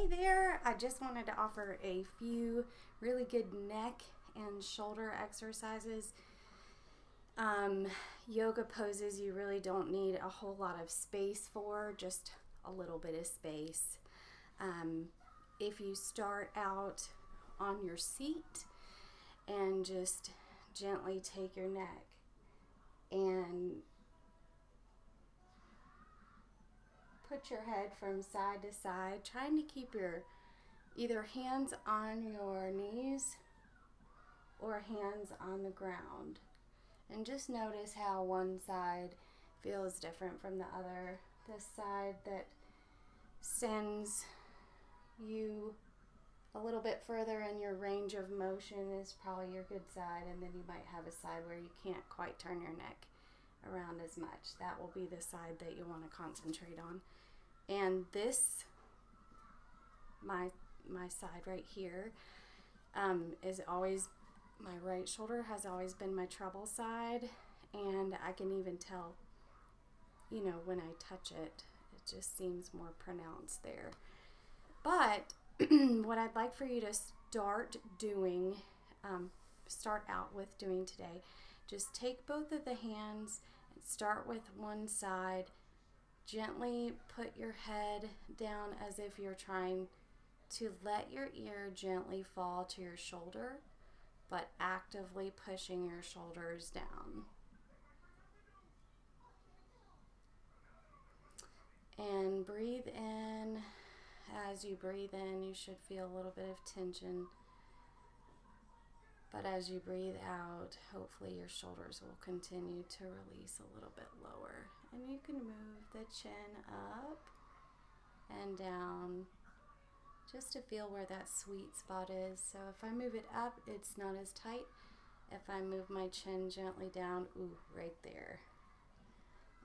Hey there, I just wanted to offer a few really good neck and shoulder exercises. Yoga poses you really don't need a whole lot of space for, just a little bit of space. If you start out on your seat and just gently take your neck and put your head from side to side, trying to keep your either hands on your knees or hands on the ground. And just notice how one side feels different from the other. The side that sends you a little bit further in your range of motion is probably your good side, and then you might have a side where you can't quite turn your neck around as much. That will be the side that you want to concentrate on. And this, my side right here, is always, my right shoulder has always been my trouble side, and I can even tell, when I touch it, it just seems more pronounced there. But what I'd like for you to start out with doing today, just take both of the hands and start with one side. Gently put your head down as if you're trying to let your ear gently fall to your shoulder, but actively pushing your shoulders down. And breathe in. As you breathe in, you should feel a little bit of tension. But as you breathe out, hopefully your shoulders will continue to release a little bit lower. And you can move the chin up and down just to feel where that sweet spot is. So if I move it up, it's not as tight. If I move my chin gently down, right there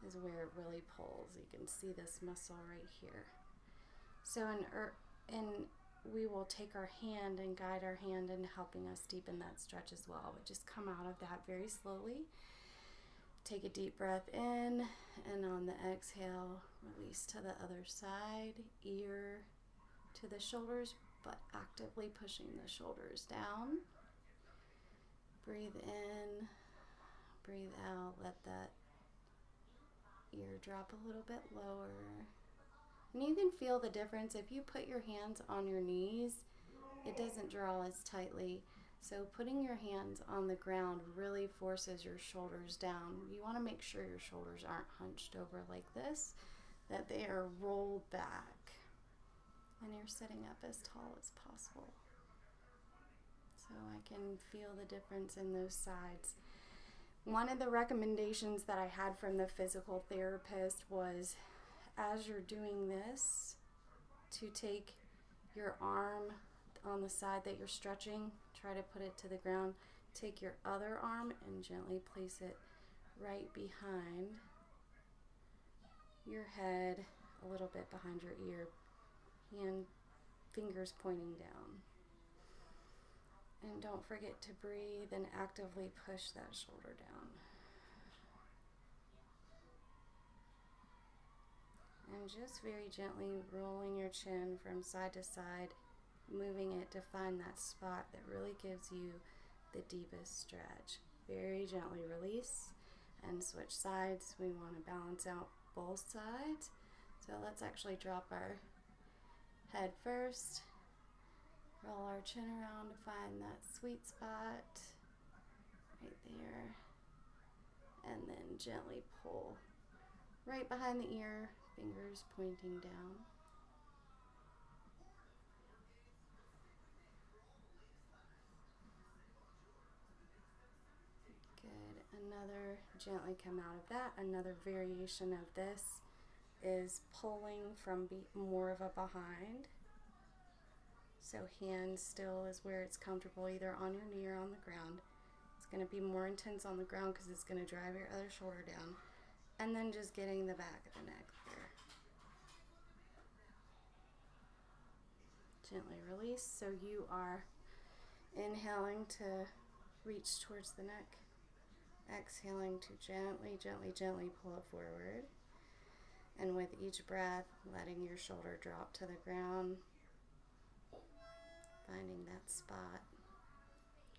is where it really pulls. You can see this muscle right here. So we will take our hand and guide our hand in helping us deepen that stretch as well. But just come out of that very slowly. Take a deep breath in, and on the exhale, release to the other side, ear to the shoulders, but actively pushing the shoulders down. Breathe in, breathe out, let that ear drop a little bit lower. And you can feel the difference. If you put your hands on your knees, it doesn't draw as tightly. So putting your hands on the ground really forces your shoulders down. You want to make sure your shoulders aren't hunched over like this, that they are rolled back, and you're sitting up as tall as possible. So I can feel the difference in those sides. One of the recommendations that I had from the physical therapist was, as you're doing this, to take your arm on the side that you're stretching, try to put it to the ground, take your other arm and gently place it right behind your head, a little bit behind your ear, and fingers pointing down. And don't forget to breathe and actively push that shoulder down. And just very gently rolling your chin from side to side, moving it to find that spot that really gives you the deepest stretch. Very gently release and switch sides. We want to balance out both sides. So let's actually drop our head first. Roll our chin around to find that sweet spot right there. And then gently pull right behind the ear, fingers pointing down. Good. Another, gently come out of that. Another variation of this is pulling from more of a behind. So hands still is where it's comfortable, either on your knee or on the ground. It's going to be more intense on the ground because it's going to drive your other shoulder down. And then just getting the back of the neck there. Gently release. So you are inhaling to reach towards the neck. Exhaling to gently, gently, gently pull it forward. And with each breath, letting your shoulder drop to the ground. finding that spot.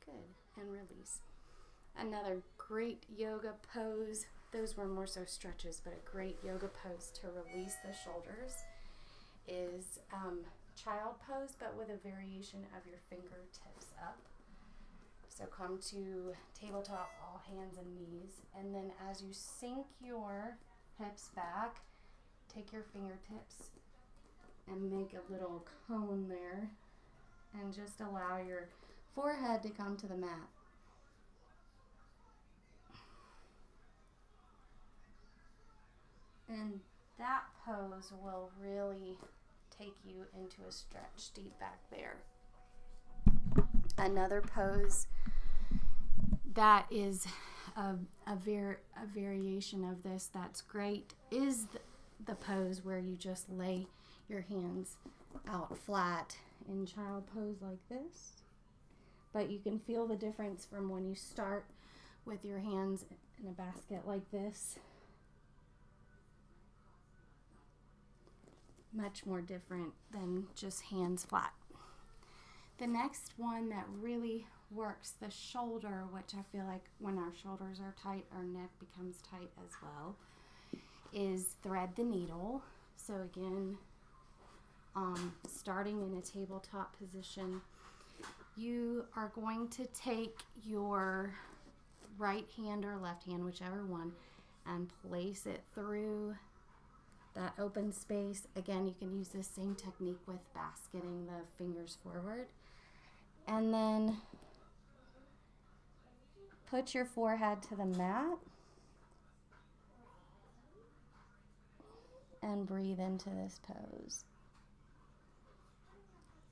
Good. And release. Another great yoga pose. Those were more so stretches, but a great yoga pose to release the shoulders is child pose, but with a variation of your fingertips up. So come to tabletop, all hands and knees, and then as you sink your hips back, take your fingertips and make a little cone there, and just allow your forehead to come to the mat. And that pose will really take you into a stretch deep back there. Another pose that is a variation of this that's great is the pose where you just lay your hands out flat in child pose like this. But you can feel the difference from when you start with your hands in a basket like this. Much more different than just hands flat. The next one that really works the shoulder, which I feel like when our shoulders are tight, our neck becomes tight as well, is thread the needle. So again, starting in a tabletop position, you are going to take your right hand or left hand, whichever one, and place it through that open space. Again, you can use the same technique with basketing the fingers forward. And then put your forehead to the mat and breathe into this pose.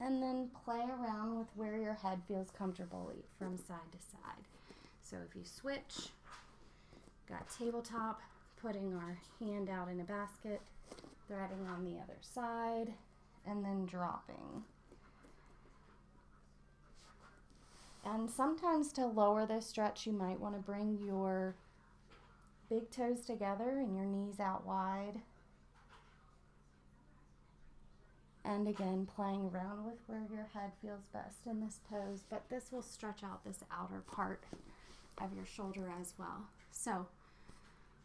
And then play around with where your head feels comfortable from side to side. So if you switch, got tabletop, putting our hand out in a basket, threading on the other side, and then dropping. And sometimes to lower this stretch, you might want to bring your big toes together and your knees out wide. And again, playing around with where your head feels best in this pose, but this will stretch out this outer part of your shoulder as well. So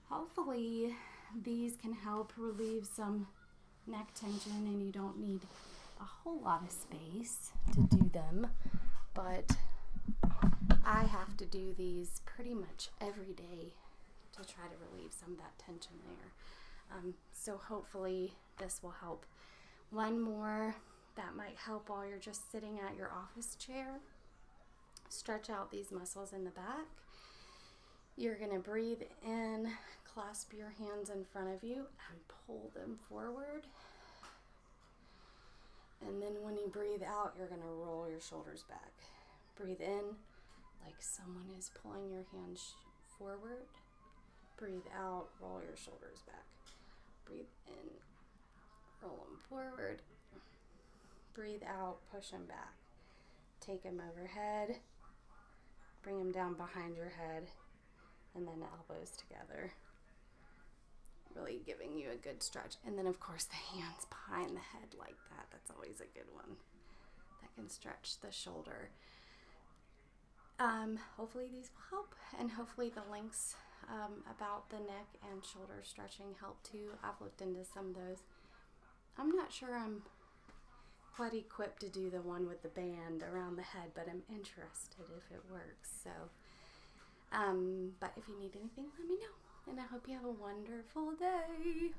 hopefully these can help relieve some neck tension, and you don't need a whole lot of space to do them, but I have to do these pretty much every day to try to relieve some of that tension there. So hopefully this will help. One more that might help while you're just sitting at your office chair. Stretch out these muscles in the back. You're going to breathe in, clasp your hands in front of you, and pull them forward. And then when you breathe out, you're going to roll your shoulders back. Breathe in like someone is pulling your hands forward. Breathe out, roll your shoulders back. Breathe in, roll them forward. Breathe out, push them back. Take them overhead. Bring them down behind your head. And then elbows together. Really giving you a good stretch. And then of course the hands behind the head like that. That's always a good one. That can stretch the shoulder. Hopefully these will help, and hopefully the links about the neck and shoulder stretching help too. I've looked into some of those. I'm not sure I'm quite equipped to do the one with the band around the head, but I'm interested if it works. So, but if you need anything, let me know, and I hope you have a wonderful day.